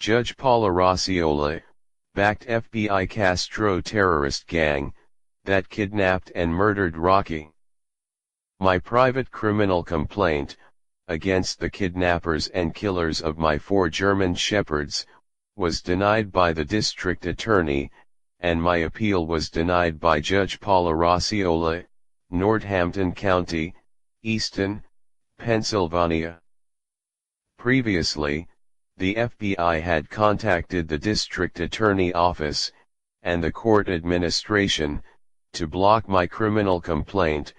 Judge Paula Roscioli, backed FBI Castro terrorist gang, that kidnapped and murdered Rocky. My private criminal complaint, against the kidnappers and killers of my 4 German shepherds, was denied by the district attorney, and my appeal was denied by Judge Paula Roscioli, Northampton County, Easton, Pensylvania. Previously, the FBI had contacted the district attorney office, and the court administration, to block my criminal complaint,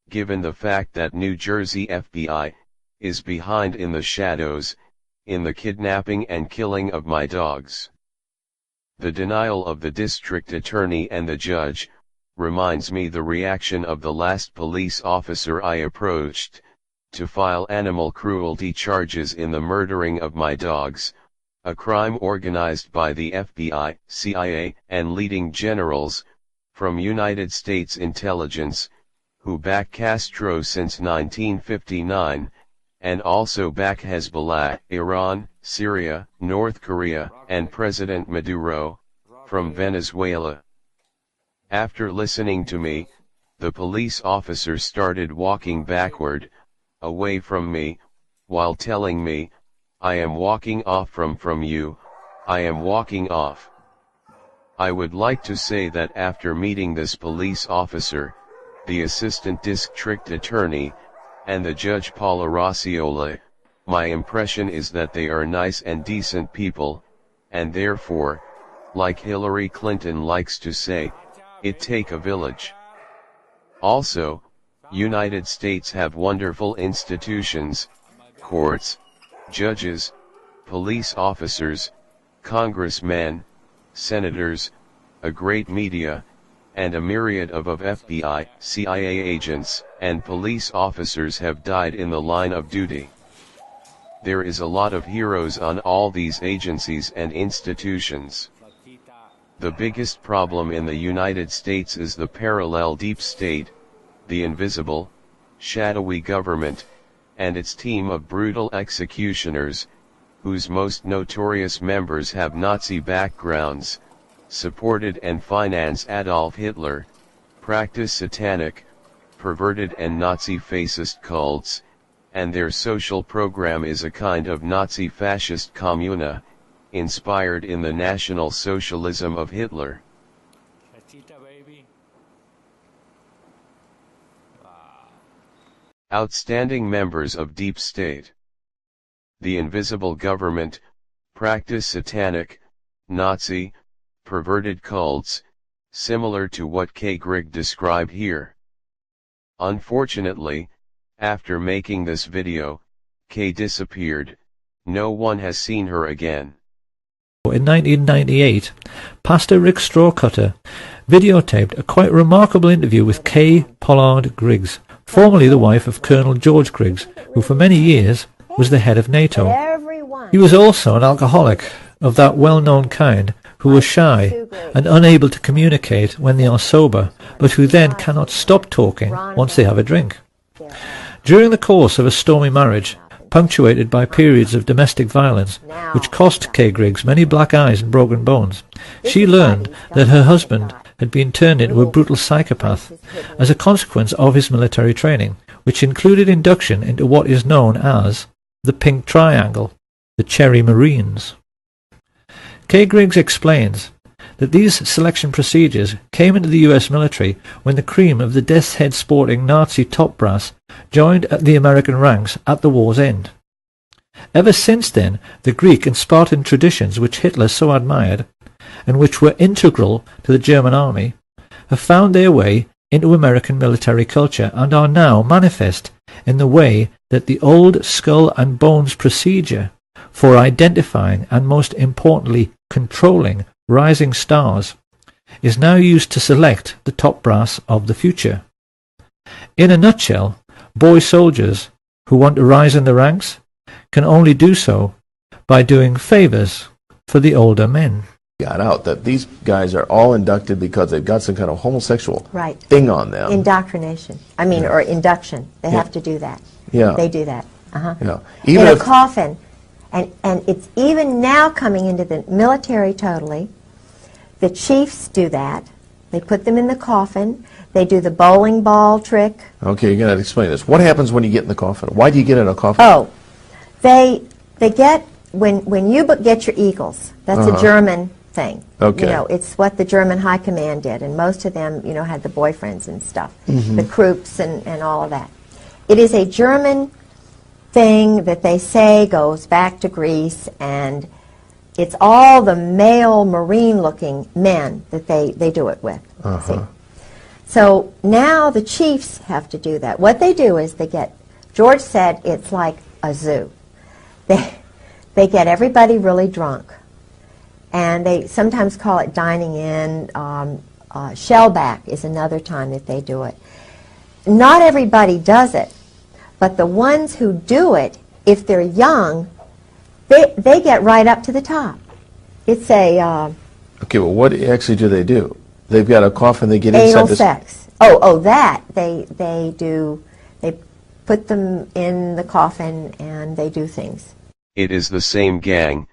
given the fact that New Jersey FBI is behind in the shadows, in the kidnapping and killing of my dogs. The denial of the district attorney and the judge reminds me the reaction of the last police officer I approached, to file animal cruelty charges in the murdering of my dogs, a crime organized by the FBI, CIA, and leading generals from United States intelligence, who back Castro since 1959, and also back Hezbollah, Iran, Syria, North Korea, and President Maduro, from Venezuela. After listening to me, the police officer started walking backward, away from me, while telling me, "I am walking off from you, I am walking off." I would like to say that after meeting this police officer, the assistant district attorney, and the Judge Paula Roscioli, my impression is that they are nice and decent people, and therefore, like Hillary Clinton likes to say, it take a village. Also, United States have wonderful institutions, courts, judges, police officers, congressmen, senators, a great media, and a myriad of FBI, CIA agents, and police officers have died in the line of duty. There is a lot of heroes on all these agencies and institutions. The biggest problem in the United States is the parallel deep state, the invisible, shadowy government, and its team of brutal executioners, whose most notorious members have Nazi backgrounds, supported and finance Adolf Hitler, practice satanic, perverted and Nazi-fascist cults, and their social program is a kind of Nazi-fascist communa, inspired in the National Socialism of Hitler. Outstanding members of Deep State. The invisible government, practice satanic, Nazi, perverted cults, similar to what Kay Grigg described here. Unfortunately, after making this video, Kay disappeared, no one has seen her again. In 1998, Pastor Rick Strawcutter videotaped a quite remarkable interview with Kay Pollard Griggs, formerly the wife of Colonel George Griggs, who for many years was the head of NATO. He was also an alcoholic of that well-known kind, who was shy and unable to communicate when they are sober, but who then cannot stop talking once they have a drink. During the course of a stormy marriage, punctuated by periods of domestic violence, which cost Kay Griggs many black eyes and broken bones, she learned that her husband had been turned into a brutal psychopath as a consequence of his military training, which included induction into what is known as the Pink Triangle, the Cherry Marines. Kay Griggs explains that these selection procedures came into the US military when the cream of the death's head sporting Nazi top brass joined the American ranks at the war's end. Ever since then, the Greek and Spartan traditions which Hitler so admired, and which were integral to the German army, have found their way into American military culture and are now manifest in the way that the old skull and bones procedure for identifying and, most importantly, controlling rising stars is now used to select the top brass of the future. In a nutshell, boy soldiers who want to rise in the ranks can only do so by doing favors for the older men. Got out that these guys are all inducted because they've got some kind of homosexual thing on them. Indoctrination. I mean, or induction. They have to do that. Yeah. They do that. Yeah. In a coffin. And it's even now coming into the military totally. The chiefs do that. They put them in the coffin. They do the bowling ball trick. Okay, you got to explain this. What happens when you get in the coffin? Why do you get in a coffin? Oh, they get, when you get your eagles, that's a German thing. Okay. You know, it's what the German high command did, and most of them, you know, had the boyfriends and stuff, the Krupps and all of that. It is a German thing that they say goes back to Greece, and it's all the male marine-looking men that they do it with. See? So now the chiefs have to do that. What they do is they get, George said it's like a zoo. They get everybody really drunk, and they sometimes call it dining in. Shellback is another time that they do it. Not everybody does it, but the ones who do it, if they're young, they get right up to the top. It's a... okay, well, what actually do they do? They've got a coffin, they get anal inside this... sex. Oh, that. They put them in the coffin and they do things. It is the same gang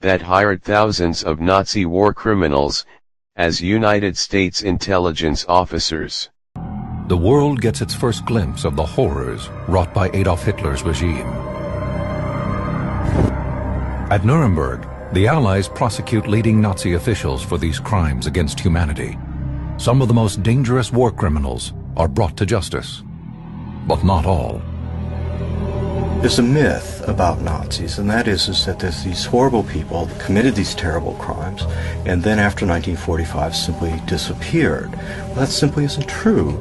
that hired thousands of Nazi war criminals as United States intelligence officers. The world gets its first glimpse of the horrors wrought by Adolf Hitler's regime. At Nuremberg, the Allies prosecute leading Nazi officials for these crimes against humanity. Some of the most dangerous war criminals are brought to justice, but not all. There's a myth about Nazis, and that is that there's these horrible people that committed these terrible crimes, and then after 1945 simply disappeared. Well, that simply isn't true.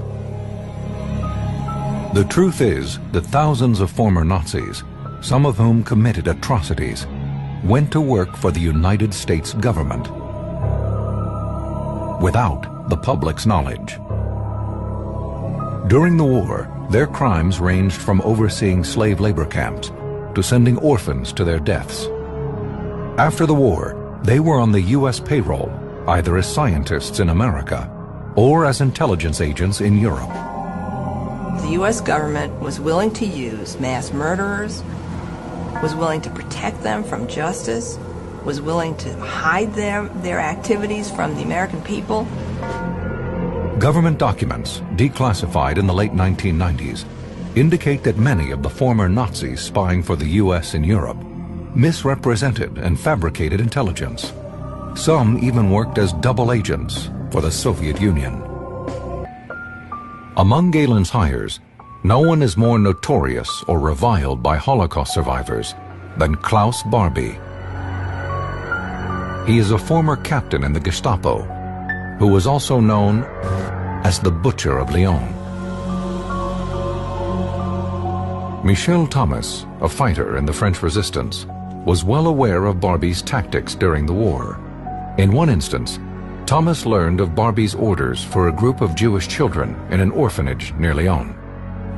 The truth is that thousands of former Nazis, some of whom committed atrocities, went to work for the United States government without the public's knowledge. During the war, their crimes ranged from overseeing slave labor camps to sending orphans to their deaths. After the war, they were on the U.S. payroll, either as scientists in America or as intelligence agents in Europe. The U.S. government was willing to use mass murderers, was willing to protect them from justice, was willing to hide their activities from the American people. Government documents, declassified in the late 1990s, indicate that many of the former Nazis spying for the U.S. in Europe misrepresented and fabricated intelligence. Some even worked as double agents for the Soviet Union. Among Galen's hires, no one is more notorious or reviled by Holocaust survivors than Klaus Barbie. He is a former captain in the Gestapo, who was also known as the Butcher of Lyon. Michel Thomas, a fighter in the French resistance, was well aware of Barbie's tactics during the war. In one instance, Thomas learned of Barbie's orders for a group of Jewish children in an orphanage near Lyon.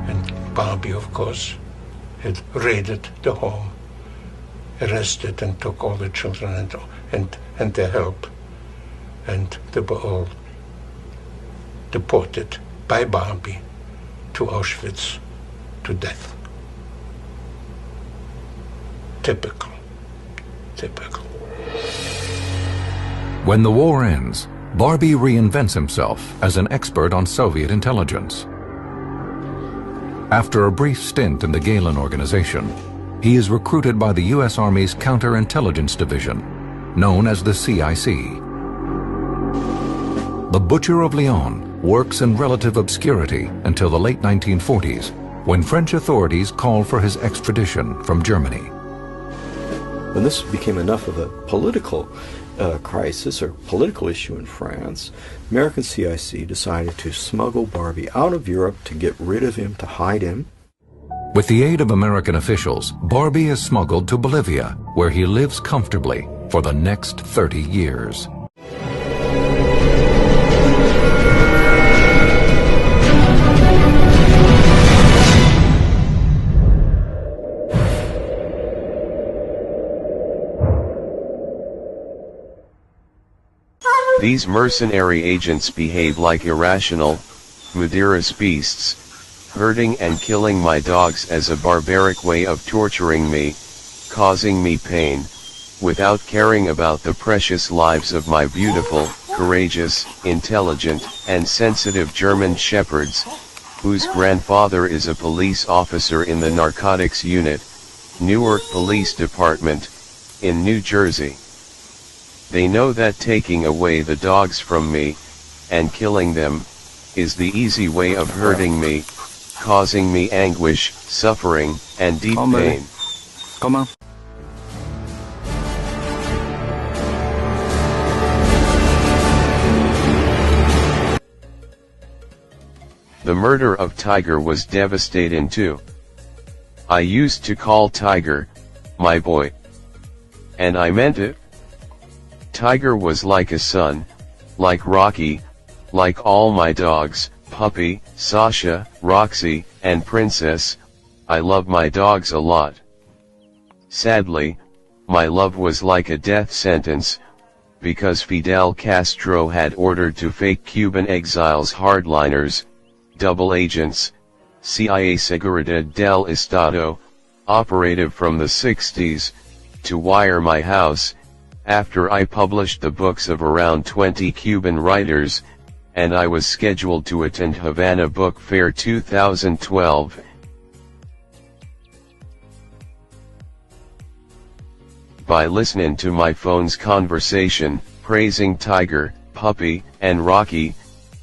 And Barbie, of course, had raided the home, arrested and took all the children and their help. And they were all deported by Barbie to Auschwitz to death. Typical. When the war ends, Barbie reinvents himself as an expert on Soviet intelligence. After a brief stint in the Galen organization, he is recruited by the U.S. Army's Counterintelligence Division, known as the CIC. The Butcher of Lyon works in relative obscurity until the late 1940s, when French authorities called for his extradition from Germany. When this became enough of a political crisis or political issue in France, American CIC decided to smuggle Barbie out of Europe to get rid of him, to hide him. With the aid of American officials, Barbie is smuggled to Bolivia, where he lives comfortably for the next 30 years. These mercenary agents behave like irrational, murderous beasts, hurting and killing my dogs as a barbaric way of torturing me, causing me pain, without caring about the precious lives of my beautiful, courageous, intelligent, and sensitive German shepherds, whose grandfather is a police officer in the narcotics unit, Newark Police Department, in New Jersey. They know that taking away the dogs from me, and killing them, is the easy way of hurting me, causing me anguish, suffering, and deep pain. Come on. The murder of Tiger was devastating too. I used to call Tiger, my boy. And I meant it. Tiger was like a son, like Rocky, like all my dogs, Puppy, Sasha, Roxy, and Princess. I love my dogs a lot. Sadly, my love was like a death sentence, because Fidel Castro had ordered to fake Cuban exiles hardliners, double agents, CIA Seguridad del Estado, operative from the 60s, to wire my house, after I published the books of around 20 Cuban writers, and I was scheduled to attend Havana Book Fair 2012. By listening to my phone's conversation, praising Tiger, Puppy, and Rocky,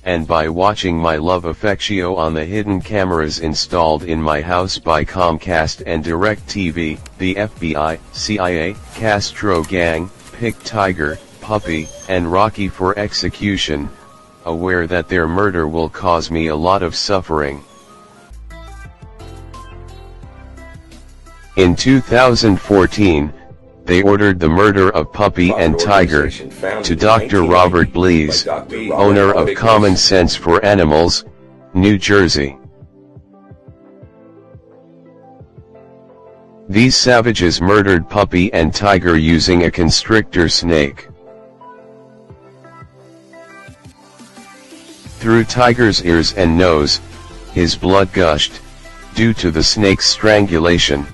and by watching my love affectio on the hidden cameras installed in my house by Comcast and DirecTV, the FBI, CIA, Castro gang, picked Tiger, Puppy, and Rocky for execution, aware that their murder will cause me a lot of suffering. In 2014, they ordered the murder of Puppy and Tiger, to Dr. Robert Blees, owner of Common Sense for Animals, New Jersey. These savages murdered Puppy and Tiger using a constrictor snake. Through Tiger's ears and nose, his blood gushed, due to the snake's strangulation.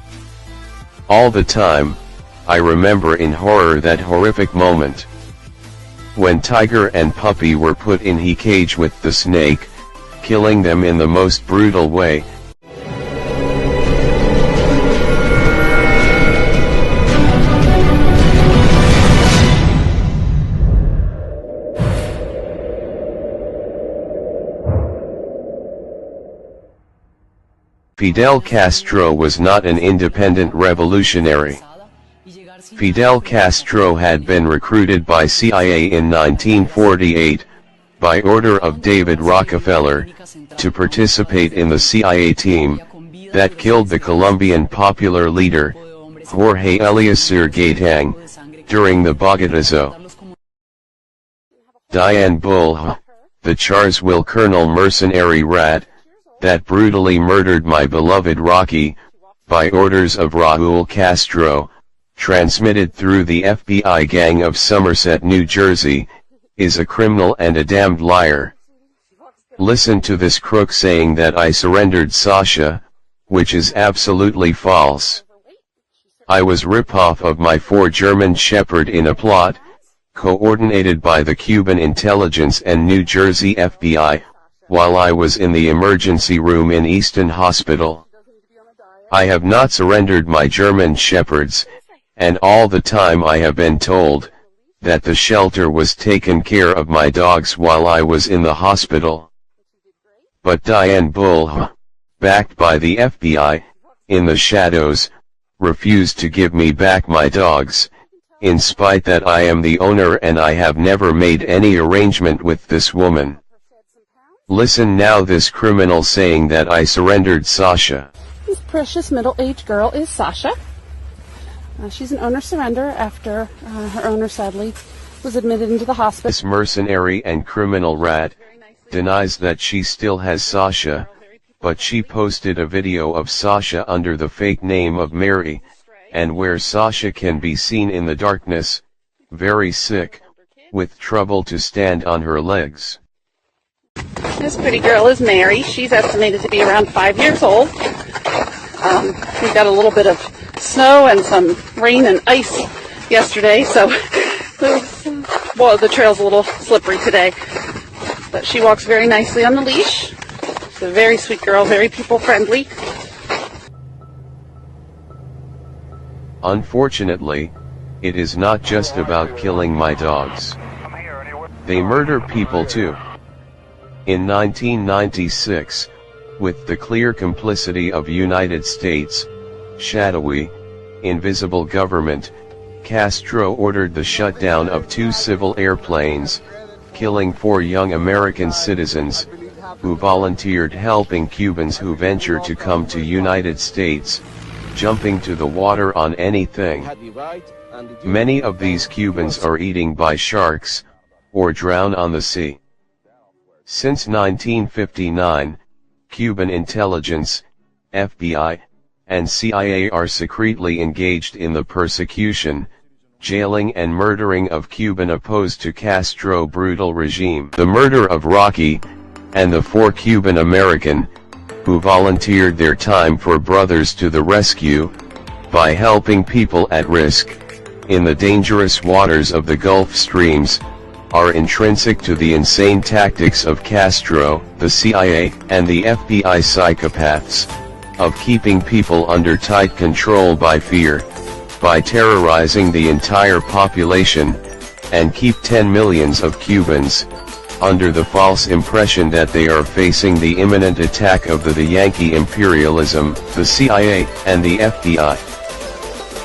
All the time, I remember in horror that horrific moment. When Tiger and Puppy were put in a cage with the snake, killing them in the most brutal way. Fidel Castro was not an independent revolutionary. Fidel Castro had been recruited by CIA in 1948, by order of David Rockefeller, to participate in the CIA team that killed the Colombian popular leader, Jorge Eliezer Gaitán, during the Bogotazo. Diane Bull, the Charlesville Colonel mercenary rat, that brutally murdered my beloved Rocky, by orders of Raul Castro, transmitted through the FBI gang of Somerset, New Jersey, is a criminal and a damned liar. Listen to this crook saying that I surrendered Sasha, which is absolutely false. I was rip-off of my 4 German shepherd in a plot, coordinated by the Cuban intelligence and New Jersey FBI, while I was in the emergency room in Easton Hospital. I have not surrendered my German shepherds, and all the time I have been told that the shelter was taking care of my dogs while I was in the hospital. But Diane Bull, backed by the FBI, in the shadows, refused to give me back my dogs, in spite that I am the owner and I have never made any arrangement with this woman. Listen now, this criminal saying that I surrendered Sasha. This precious middle-aged girl is Sasha. She's an owner surrender after her owner sadly was admitted into the hospital. This mercenary and criminal rat denies that she still has Sasha, but she posted a video of Sasha under the fake name of Mary, and where Sasha can be seen in the darkness, very sick, with trouble to stand on her legs. This pretty girl is Mary. She's estimated to be around 5 years old. We've got a little bit of snow and some rain and ice yesterday, so well, the trail's a little slippery today. But she walks very nicely on the leash. She's a very sweet girl, very people-friendly. Unfortunately, it is not just about killing my dogs. They murder people too. In 1996, with the clear complicity of United States, shadowy, invisible government, Castro ordered the shutdown of 2 civil airplanes, killing 4 young American citizens, who volunteered helping Cubans who ventured to come to United States, jumping to the water on anything. Many of these Cubans are eaten by sharks, or drown on the sea. Since 1959, Cuban intelligence, FBI, and CIA are secretly engaged in the persecution, jailing and murdering of Cuban opposed to Castro brutal regime. The murder of Rocky, and the 4 Cuban American, who volunteered their time for Brothers to the Rescue, by helping people at risk, in the dangerous waters of the Gulf streams, are intrinsic to the insane tactics of Castro, the CIA, and the FBI psychopaths, of keeping people under tight control by fear, by terrorizing the entire population, and keep 10 millions of Cubans, under the false impression that they are facing the imminent attack of the Yankee imperialism, the CIA, and the FBI,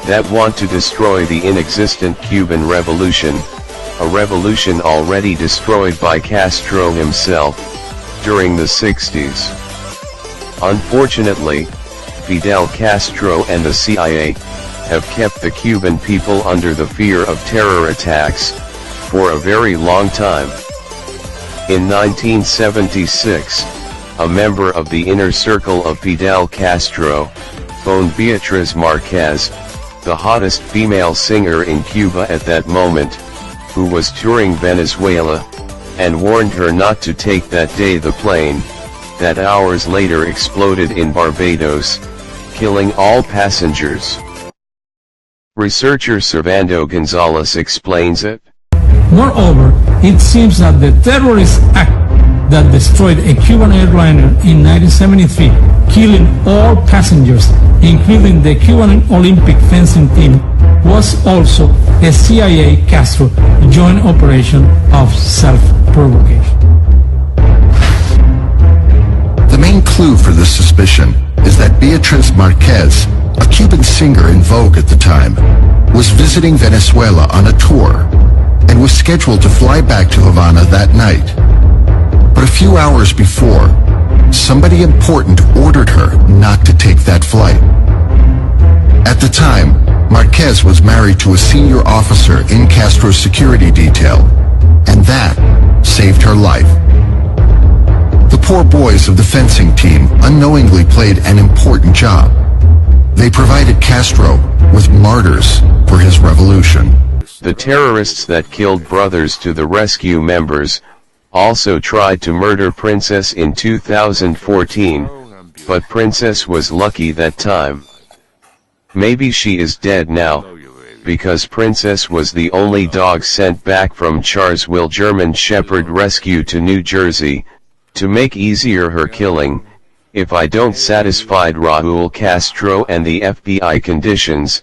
that want to destroy the inexistent Cuban revolution, a revolution already destroyed by Castro himself, during the 60s. Unfortunately, Fidel Castro and the CIA, have kept the Cuban people under the fear of terror attacks, for a very long time. In 1976, a member of the inner circle of Fidel Castro, phoned Beatriz Marquez, the hottest female singer in Cuba at that moment, who was touring Venezuela, and warned her not to take that day the plane, that hours later exploded in Barbados, killing all passengers. Researcher Servando Gonzalez explains it. Moreover, it seems that the terrorist act that destroyed a Cuban airliner in 1973, killing all passengers, including the Cuban Olympic fencing team, was also a CIA Castro joint operation of self-provocation. The main clue for this suspicion is that Beatriz Marquez, a Cuban singer in vogue at the time, was visiting Venezuela on a tour and was scheduled to fly back to Havana that night. But a few hours before, somebody important ordered her not to take that flight. At the time, Marquez was married to a senior officer in Castro's security detail, and that saved her life. The poor boys of the fencing team unknowingly played an important job. They provided Castro with martyrs for his revolution. The terrorists that killed Brothers to the Rescue members also tried to murder Princess in 2014, but Princess was lucky that time. Maybe she is dead now, because Princess was the only dog sent back from Charlesville German Shepherd Rescue to New Jersey, to make easier her killing. If I don't satisfied Raul Castro and the FBI conditions,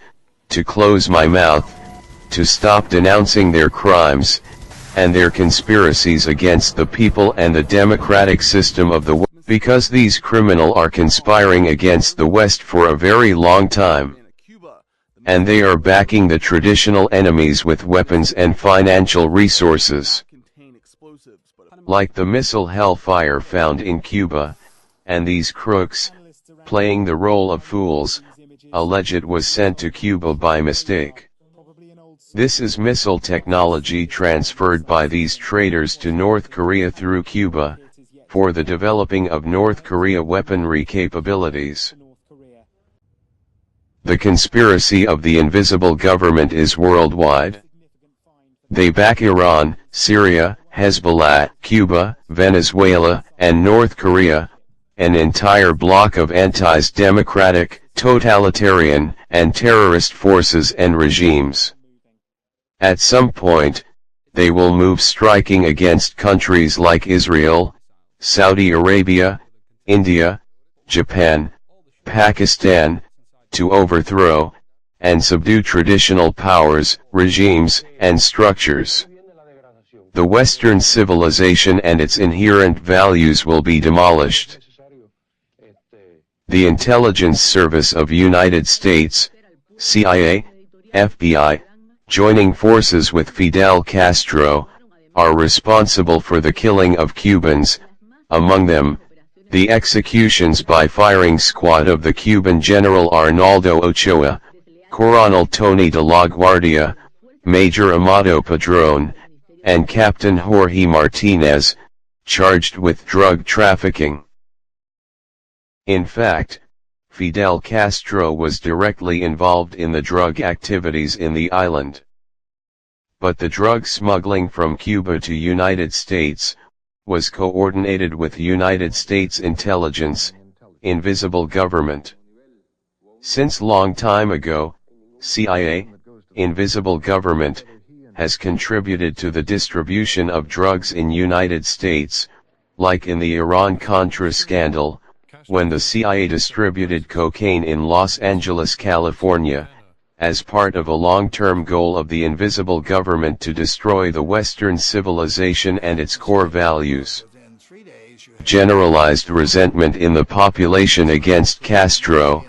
to close my mouth, to stop denouncing their crimes, and their conspiracies against the people and the democratic system of the West, because these criminals are conspiring against the West for a very long time. And they are backing the traditional enemies with weapons and financial resources. Like the missile Hellfire found in Cuba, and these crooks, playing the role of fools, allege it was sent to Cuba by mistake. This is missile technology transferred by these traitors to North Korea through Cuba, for the developing of North Korea weaponry capabilities. The conspiracy of the invisible government is worldwide. They back Iran, Syria, Hezbollah, Cuba, Venezuela, and North Korea, an entire block of anti-democratic, totalitarian and terrorist forces and regimes. At some point, they will move striking against countries like Israel, Saudi Arabia, India, Japan, Pakistan, to overthrow and subdue traditional powers, regimes, and structures. The Western civilization and its inherent values will be demolished. The Intelligence Service of United States, CIA, FBI, joining forces with Fidel Castro, are responsible for the killing of Cubans, among them, the executions by firing squad of the Cuban General Arnaldo Ochoa, Coronel Tony de la Guardia, Major Amado Padrón, and Captain Jorge Martinez, charged with drug trafficking. In fact, Fidel Castro was directly involved in the drug activities in the island. But the drug smuggling from Cuba to United States was coordinated with United States intelligence, invisible government. Since long time ago, CIA, invisible government, has contributed to the distribution of drugs in United States, like in the Iran-Contra scandal, when the CIA distributed cocaine in Los Angeles, California, as part of a long-term goal of the invisible government to destroy the Western civilization and its core values. Generalized resentment in the population against Castro,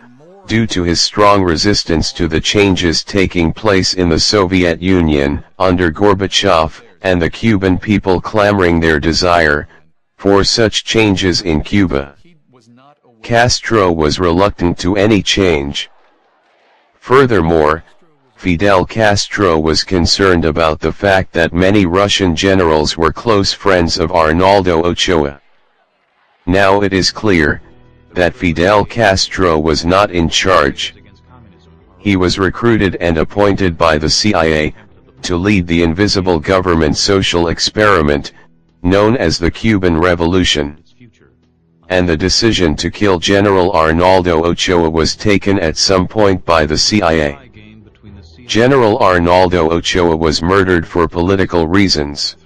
due to his strong resistance to the changes taking place in the Soviet Union, under Gorbachev, and the Cuban people clamoring their desire for such changes in Cuba. Castro was reluctant to any change. Furthermore, Fidel Castro was concerned about the fact that many Russian generals were close friends of Arnaldo Ochoa. Now it is clear that Fidel Castro was not in charge. He was recruited and appointed by the CIA to lead the invisible government social experiment, known as the Cuban Revolution. And the decision to kill General Arnaldo Ochoa was taken at some point by the CIA. General Arnaldo Ochoa was murdered for political reasons.